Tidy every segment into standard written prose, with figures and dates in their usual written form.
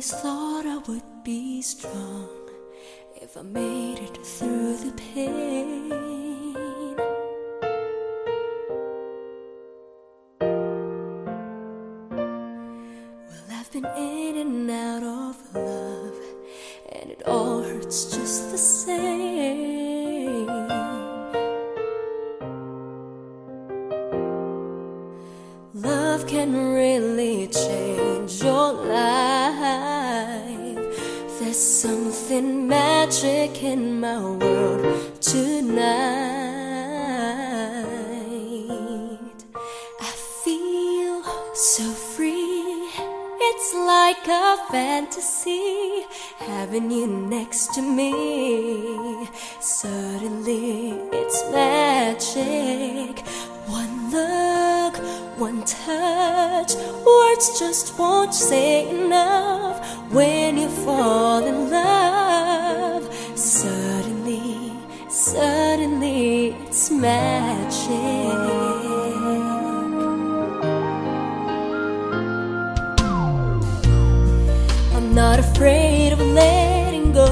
always thought I would be strong if I made it through the pain. Well, I've been in and out of love, and it all hurts just the same. Love can really change your life. There's something magic in my world tonight. I feel so free. It's like a fantasy, having you next to me. Suddenly it's magic. One look, one touch, words just won't say enough. When you fall in love, suddenly, suddenly it's magic. I'm not afraid of letting go.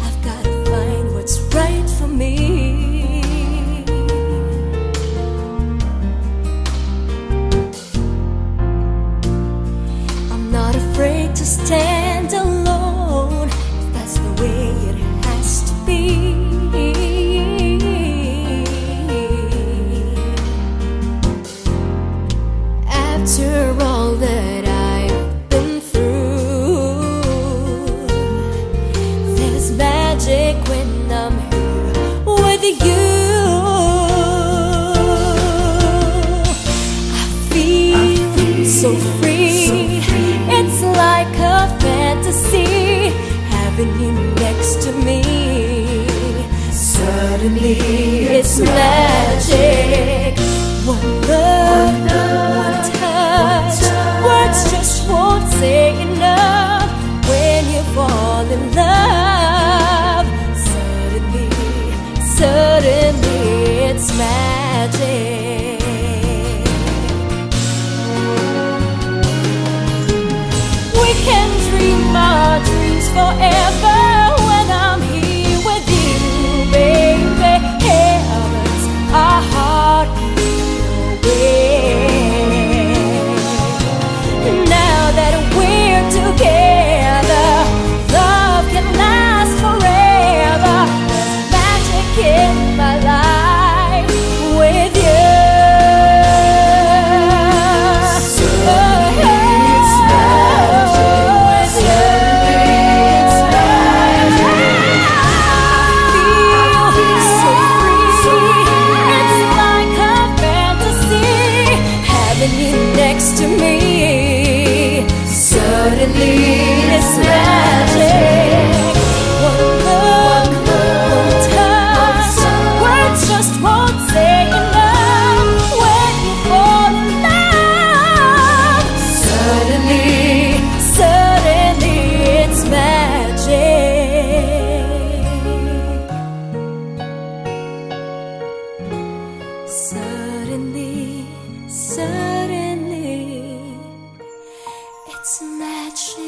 I've gotta find what's right for me. To stand alone, if that's the way it has to be. After all that I've been through, there's magic when I'm here with you. I feel so free. It's like a fantasy, having you next to me. Suddenly it's magic. One look, one touch, words just won't say enough. When you fall in love, suddenly, suddenly it's magic. We can dream our dreams forever when I'm here with you, baby. Heavens, our heart away. Now that we're together, love can last forever. There's magic in my life with you. Next to me, suddenly it's magic. One look, one touch, words just won't say enough. When you fall in love, suddenly, suddenly it's magic. Suddenly, suddenly it's magic.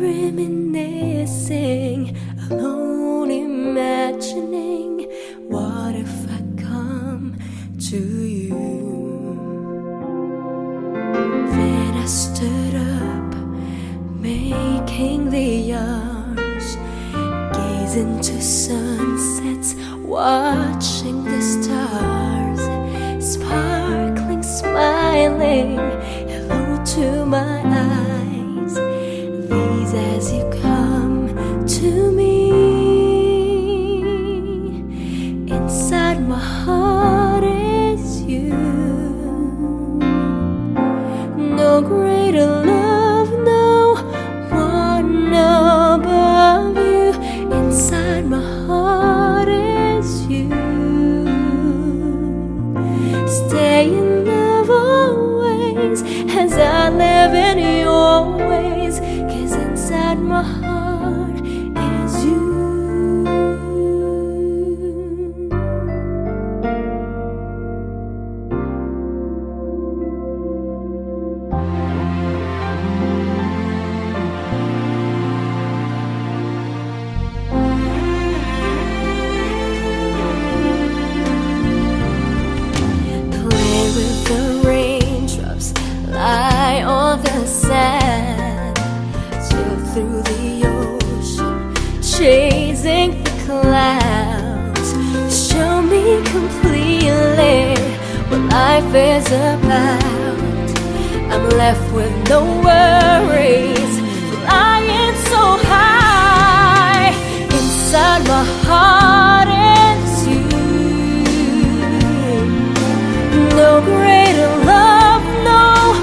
Reminiscing, alone imagining, what if I come to you? Then I stood up, making the hours, into sunsets, watching the stars sparkling, smiling. Hello to my eyes, these as you come to me. Inside my heart is you. No greater love, no one above you. Inside my heart is you. Stay in love always as I live in your ways, 'cause inside my heart is you. Lie on the sand, sail through the ocean, chasing the clouds. Show me completely what life is about. I'm left with no worries, flying so high. Inside my heart is you. No greater love, no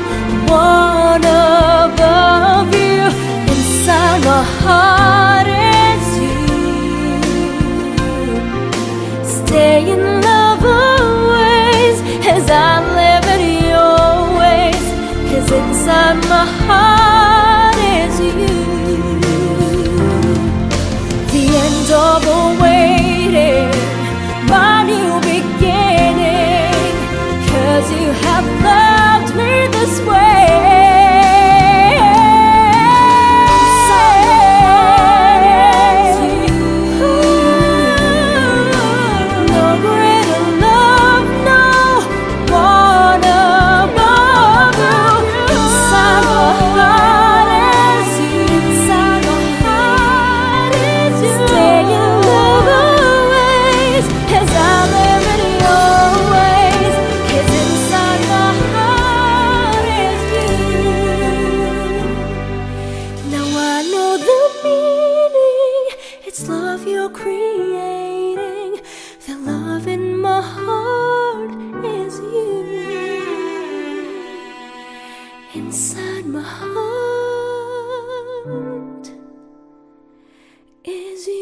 one above you. Inside my heart is you. Stay in love always as I live in your ways, 'cause inside my heart is you. The end of a waiting, my new beginning, 'cause you have loved me this way. No greater love, no one above you. Inside my heart is you. Inside my heart is you. Stay in love always as I live in your ways, 'cause inside my heart is you. Now I know the meaning, it's love you're creating. The love in my heart is you. Inside my heart is you.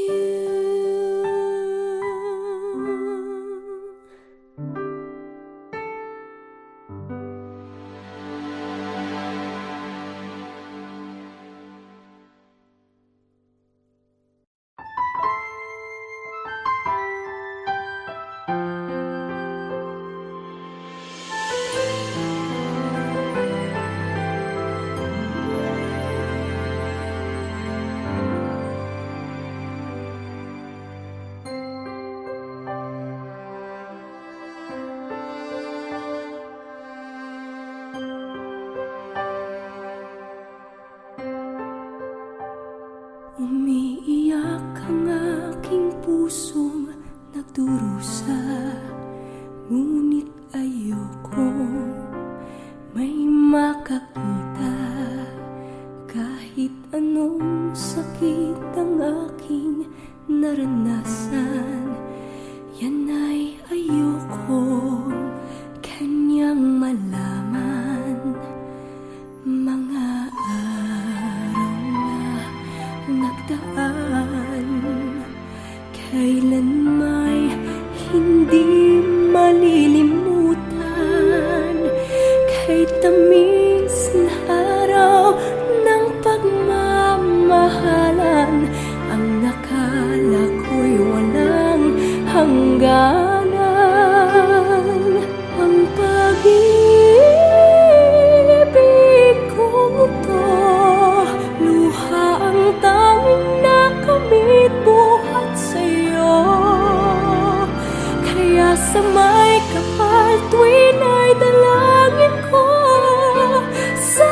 Umiiyak ang aking pusong nagdurusa, ngunit ayokong may makakita. Kahit anong sakit ang aking naranasan, yan ay ayokong kanyang malaman. Mga araw na nagdaan, kailan may hindi malilimutan. Kay tamis na araw ng pagmamahalan, ang nakala ko'y walang hangganan. Ang pag-ibig kong ito, luha ang tanging nakamit buhat sa'yo. Kaya sa may kapal tuwin ay dalangin ko sa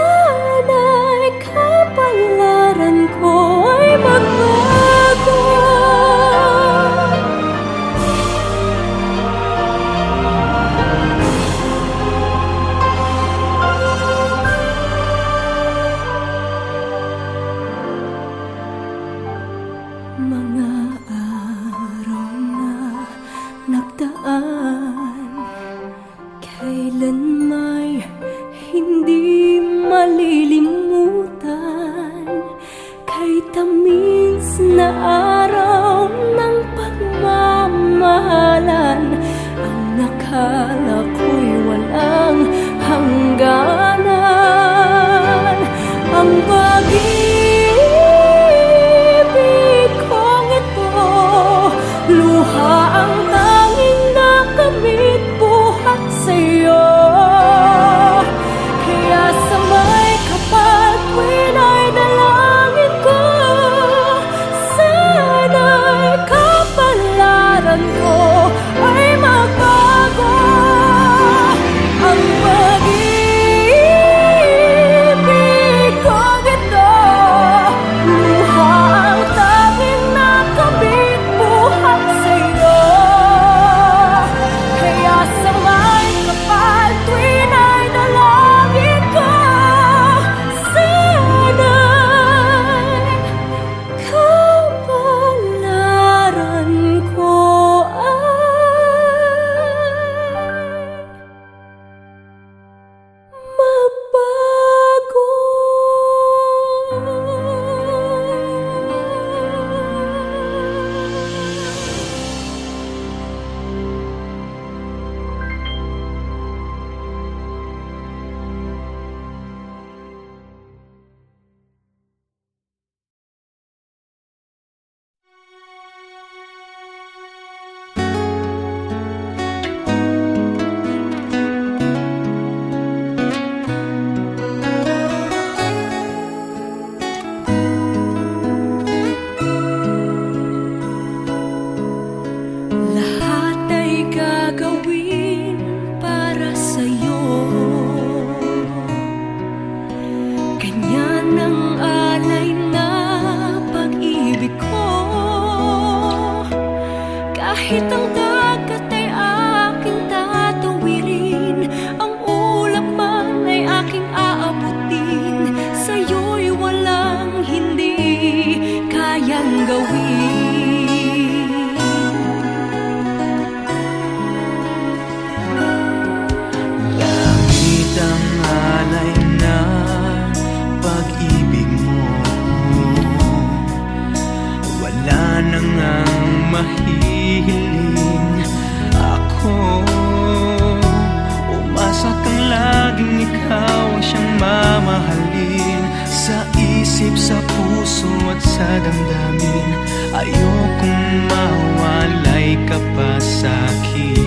ikaw ang siyang mamahalin. Sa isip, sa puso at sa damdamin, ayokong mawalay ka pa sa'kin.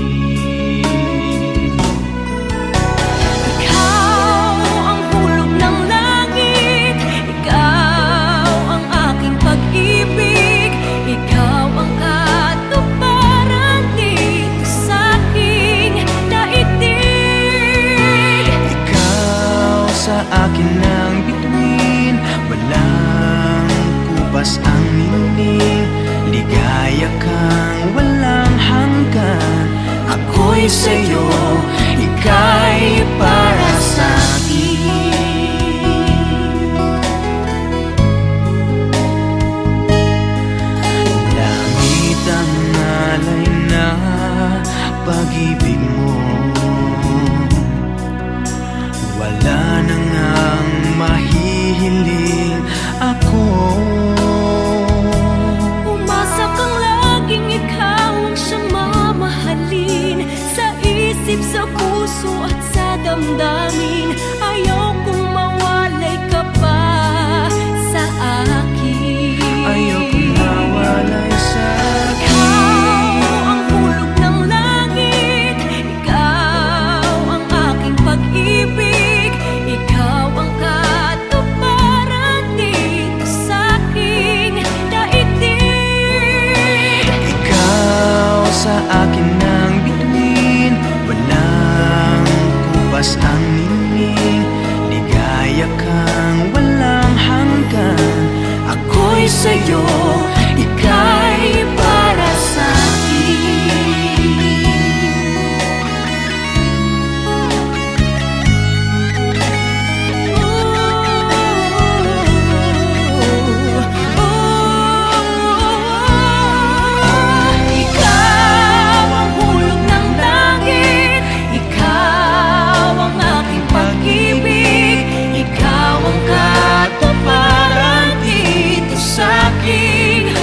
Akin ang bituin, walang kupas ang ningning. Ligaya kang walang hanggan. Ako'y sa'yo, ika'y para sa'kin. Langit ang alay na pag-ibig mo, wala na ngang mahihiling ako. Umasa kang laging ikaw ang siyang mamahalin. Sa isip, sa puso at sa damdamin, ayokong mawalay ka pa sa akin. Ayokong mawalay sa akin. Ikaw ang hulog ng langit, ikaw ang aking pag-ibig, ikaw ang katuparan dito sa aking daigdig. Ikaw sa akin ang bituin, walang kupas ang ningning. Ligaya kang walang hanggan. Ako'y sa'yo, ika'y para sa'kin. Ikaw ang hulog ng langit, ikaw ang aking pag-ibig, ikaw ang katuparan dito sa aking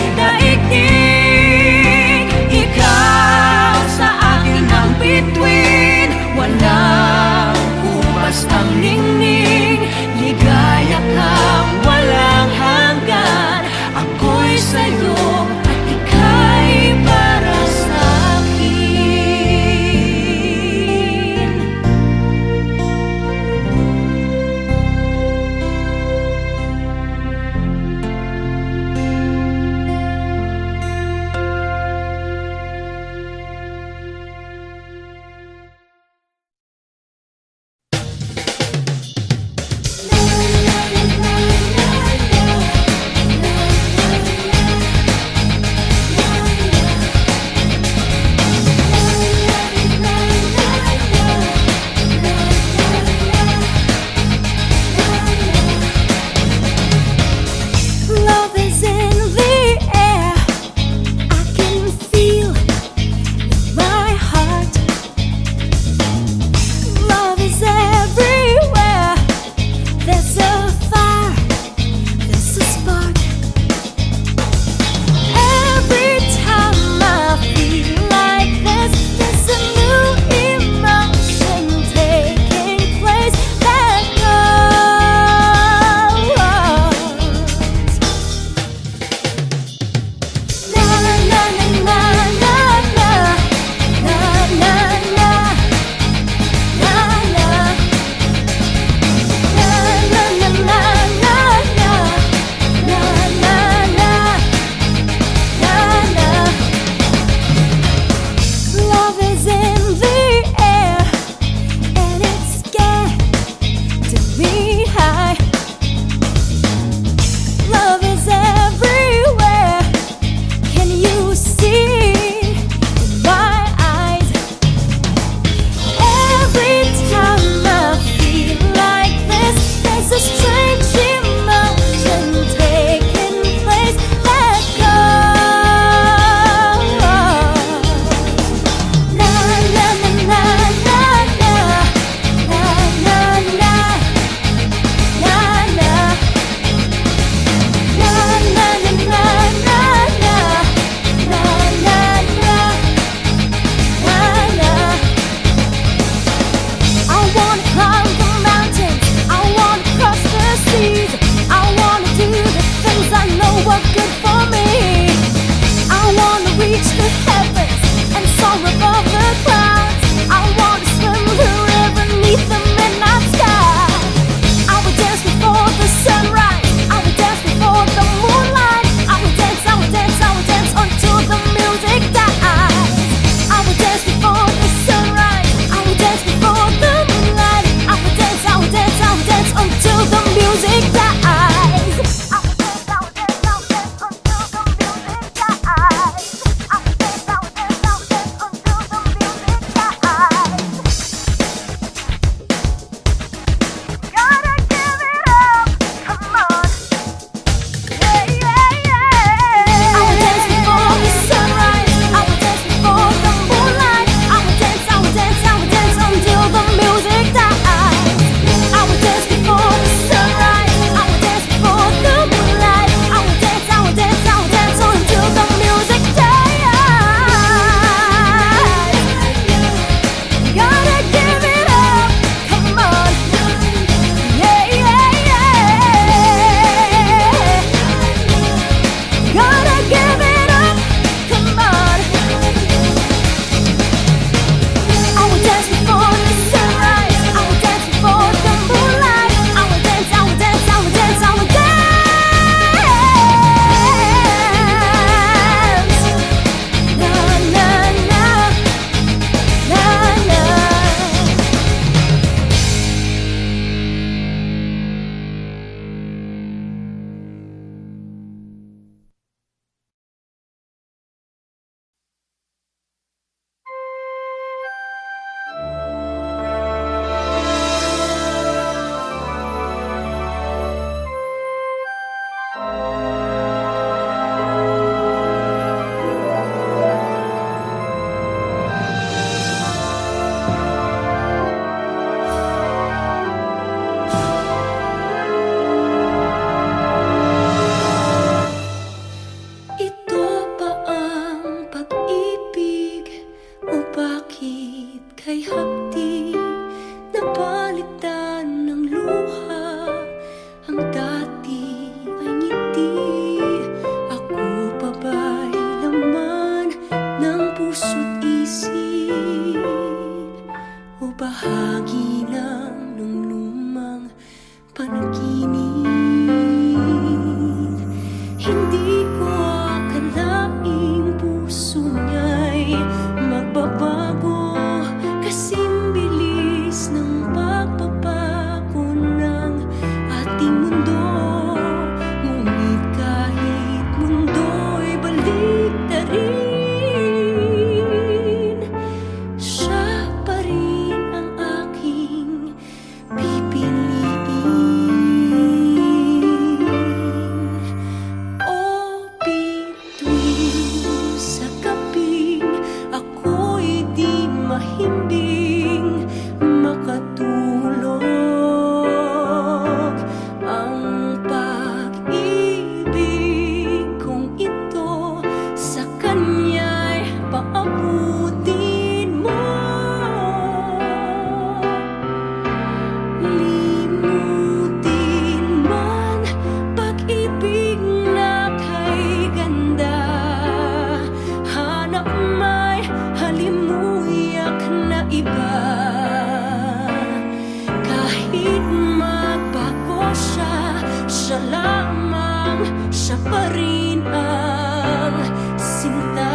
siya pa rin ang sinta.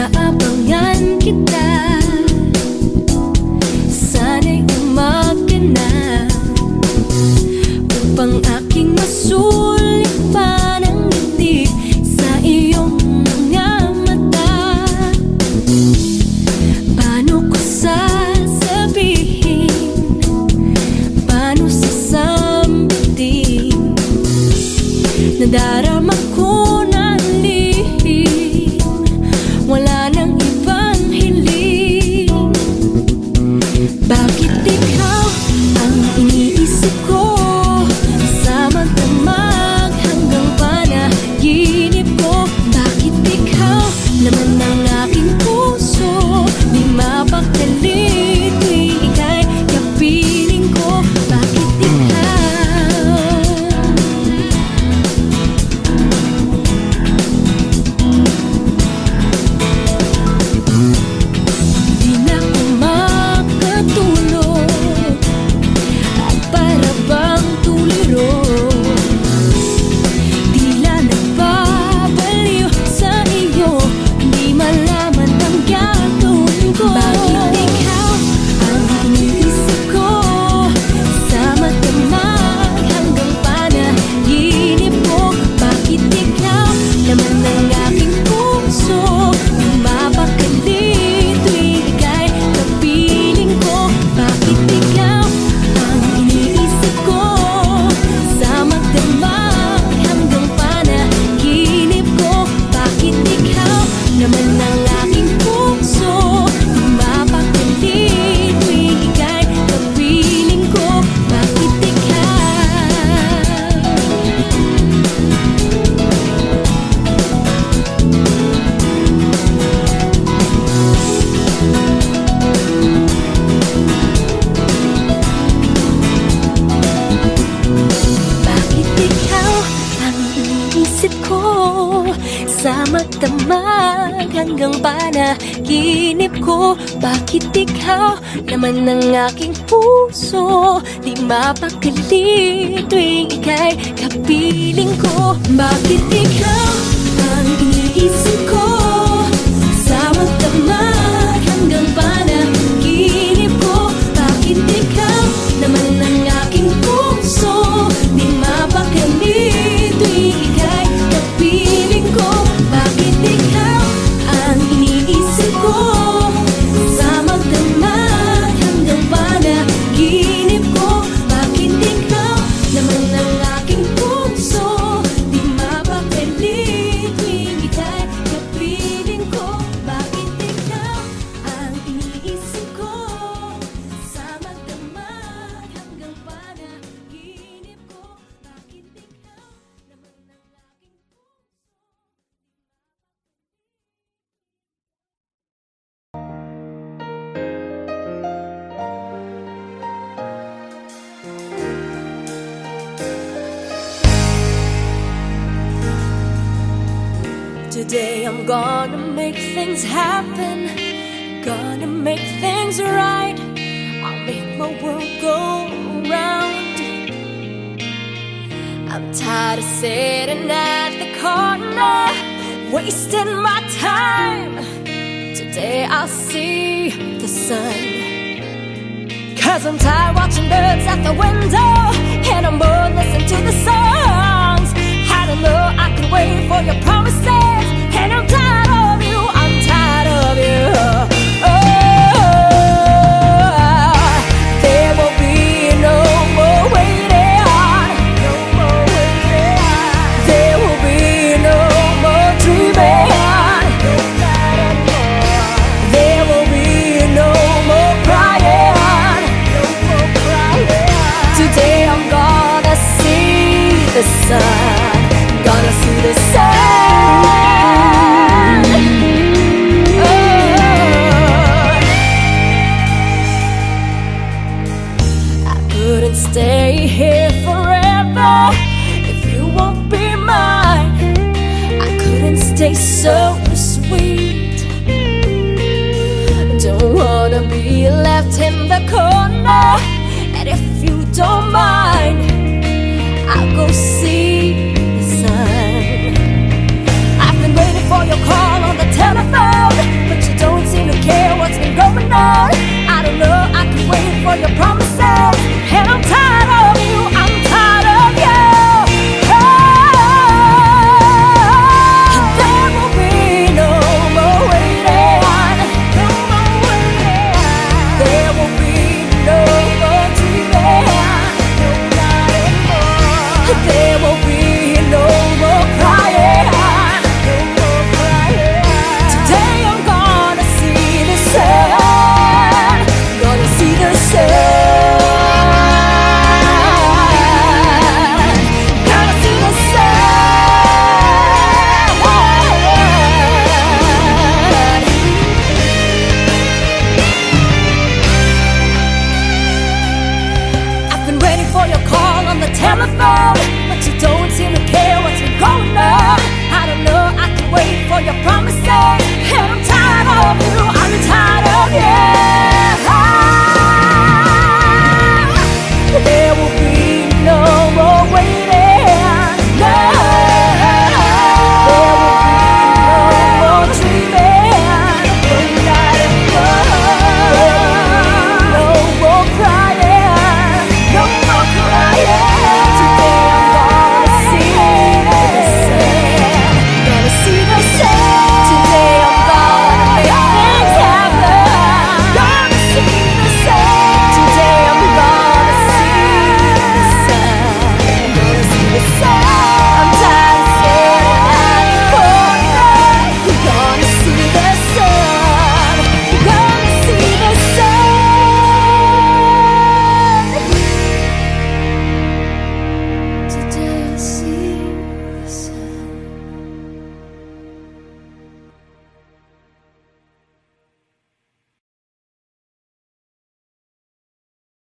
Inaabangan kita, sana'y umaga na upang aking masulit pa ng ngiti sa iyong mga mata. Paano ko sasabihin, paano sasambitin, nadarama ko na lihim, wala nang ibang hiling. Bakit ikaw ang iniisip ko sa magdamag hanggang panaginip ko? Bakit ikaw naman ang aking puso, di mapakali tuwing ika'y kapiling ko? Bakit di na ako makatulog at para bang tuliro, tila nagbabaliw sa iyo, di malaman ang gagawin ko. Bakit ikaw ang iniisip ko sa magdamag hanggang panaginip ko? Bakit ikaw naman ang aking puso, di mapakali tuwing ika'y kapiling ko? Bakit ikaw ang iniisip ko sa magdamag hanggang panaginip ko? Bakit ikaw naman ang aking puso, di mapakali tuwing ika'y kapiling ko? Bakit ikaw ang iniisip ko sa magdamag hanggang panaginip ko? Bakit ikaw naman ang aking puso, di mapakali tuwing ika'y kapiling ko? Bakit ikaw ang iniisip ko sa magdamag hanggang panaginip ko? Bakit ikaw naman ang aking puso, di mapakali tuwing ika'y kapiling ko? Bakit ikaw ang iniisip ko sa magdamag hanggang panaginip ko? Bakit ikaw naman ang aking puso, di mapakali tuwing ika'y kapiling ko? Bakit ikaw ang iniisip ko sa magdamag hanggang panaginip ko? Bakit ikaw naman ang aking Today I'm gonna make things happen, gonna make things right. I'll make my world go round. I'm tired of sitting at the corner, wasting my time. Today I'll see the sun, 'cause I'm tired watching birds at the window, and I'm bored listening to the songs. I don't know, I can wait for your promises.